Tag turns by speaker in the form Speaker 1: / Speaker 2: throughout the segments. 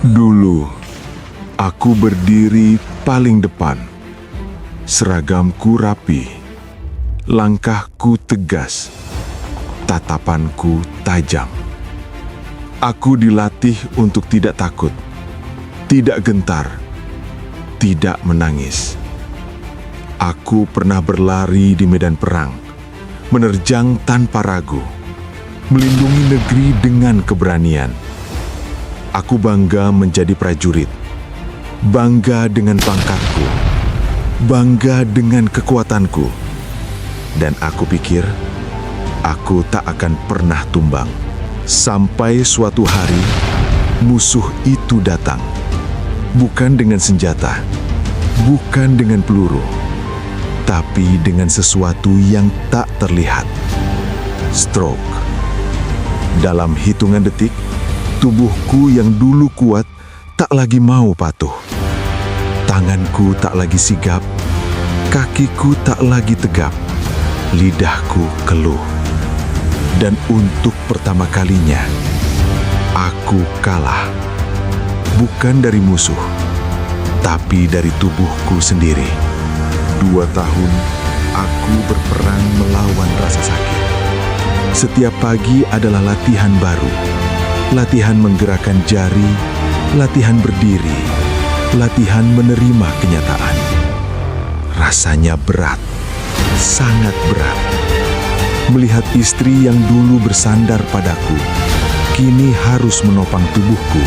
Speaker 1: Dulu, aku berdiri paling depan. Seragamku rapi, langkahku tegas, tatapanku tajam. Aku dilatih untuk tidak takut, tidak gentar, tidak menangis. Aku pernah berlari di medan perang, menerjang tanpa ragu, melindungi negeri dengan keberanian. Aku bangga menjadi prajurit, bangga dengan pangkatku, bangga dengan kekuatanku. Dan aku pikir, aku tak akan pernah tumbang. Sampai suatu hari, musuh itu datang. Bukan dengan senjata, bukan dengan peluru, tapi dengan sesuatu yang tak terlihat. Stroke. Dalam hitungan detik, tubuhku yang dulu kuat tak lagi mau patuh. Tanganku tak lagi sigap, kakiku tak lagi tegap, lidahku keluh. Dan untuk pertama kalinya, aku kalah. Bukan dari musuh, tapi dari tubuhku sendiri. 2 tahun, aku berperang melawan rasa sakit. Setiap pagi adalah latihan baru. Latihan menggerakkan jari, latihan berdiri, latihan menerima kenyataan. Rasanya berat, sangat berat. Melihat istri yang dulu bersandar padaku, kini harus menopang tubuhku.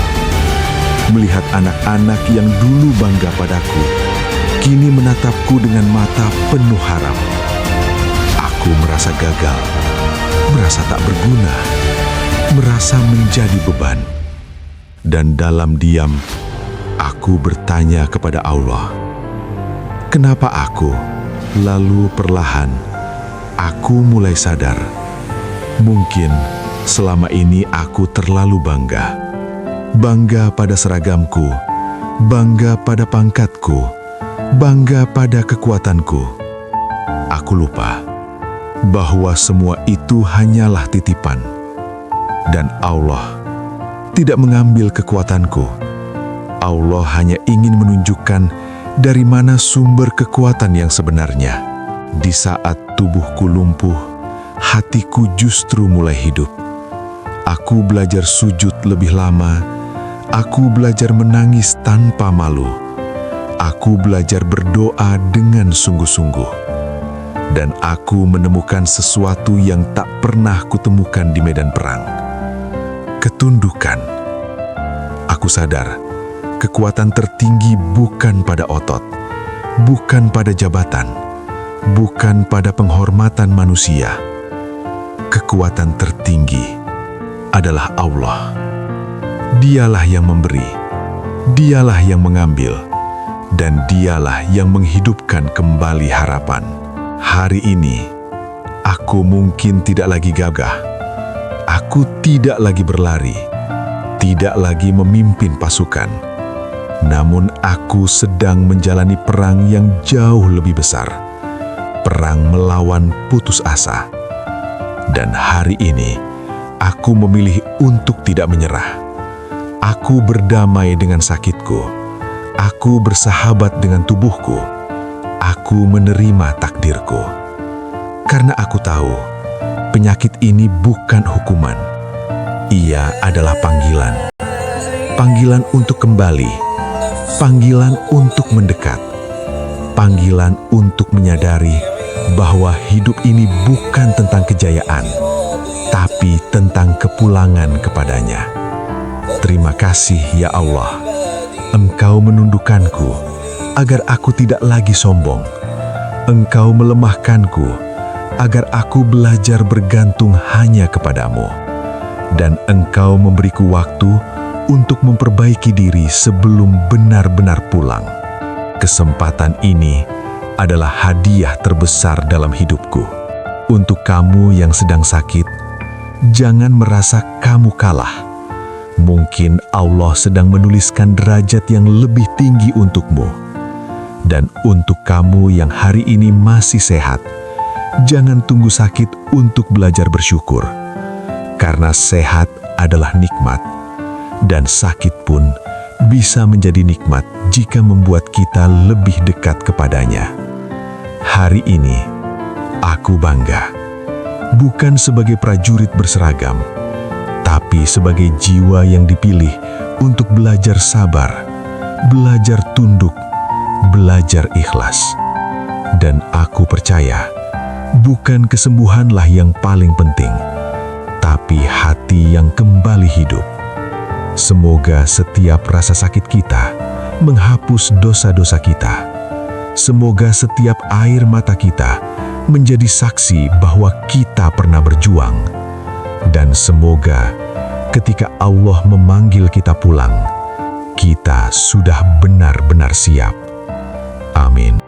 Speaker 1: Melihat anak-anak yang dulu bangga padaku, kini menatapku dengan mata penuh harap. Aku merasa gagal, merasa tak berguna, merasa menjadi beban. Dan dalam diam, aku bertanya kepada Allah, kenapa aku? Lalu perlahan, aku mulai sadar, mungkin selama ini aku terlalu bangga. Bangga pada seragamku, bangga pada pangkatku, bangga pada kekuatanku. Aku lupa bahwa semua itu hanyalah titipan. Dan Allah tidak mengambil kekuatanku. Allah hanya ingin menunjukkan dari mana sumber kekuatan yang sebenarnya. Di saat tubuhku lumpuh, hatiku justru mulai hidup. Aku belajar sujud lebih lama. Aku belajar menangis tanpa malu. Aku belajar berdoa dengan sungguh-sungguh. Dan aku menemukan sesuatu yang tak pernah kutemukan di medan perang. Ketundukan. Aku sadar, kekuatan tertinggi bukan pada otot, bukan pada jabatan, bukan pada penghormatan manusia. Kekuatan tertinggi adalah Allah. Dialah yang memberi, Dialah yang mengambil, dan Dialah yang menghidupkan kembali harapan. Hari ini, aku mungkin tidak lagi gagah. Aku tidak lagi berlari, tidak lagi memimpin pasukan. Namun aku sedang menjalani perang yang jauh lebih besar. Perang melawan putus asa. Dan hari ini, aku memilih untuk tidak menyerah. Aku berdamai dengan sakitku. Aku bersahabat dengan tubuhku. Aku menerima takdirku. Karena aku tahu, penyakit ini bukan hukuman. Ia adalah panggilan. Panggilan untuk kembali. Panggilan untuk mendekat. Panggilan untuk menyadari bahwa hidup ini bukan tentang kejayaan, tapi tentang kepulangan kepadanya. Terima kasih ya Allah. Engkau menundukkanku agar aku tidak lagi sombong. Engkau melemahkanku agar aku belajar bergantung hanya kepadamu. Dan Engkau memberiku waktu untuk memperbaiki diri sebelum benar-benar pulang. Kesempatan ini adalah hadiah terbesar dalam hidupku. Untuk kamu yang sedang sakit, jangan merasa kamu kalah. Mungkin Allah sedang menuliskan derajat yang lebih tinggi untukmu. Dan untuk kamu yang hari ini masih sehat,
Speaker 2: jangan tunggu sakit untuk belajar bersyukur. Karena sehat adalah nikmat, dan sakit pun bisa menjadi nikmat jika membuat kita lebih dekat kepadanya. Hari ini, aku bangga, bukan sebagai prajurit berseragam, tapi sebagai jiwa yang dipilih untuk belajar sabar, belajar tunduk, belajar ikhlas. Dan aku percaya, bukan kesembuhanlah yang paling penting, tapi hati yang kembali hidup. Semoga setiap rasa sakit kita menghapus dosa-dosa kita. Semoga setiap air mata kita menjadi saksi bahwa kita pernah berjuang. Dan semoga ketika Allah memanggil kita pulang, kita sudah benar-benar siap. Amin.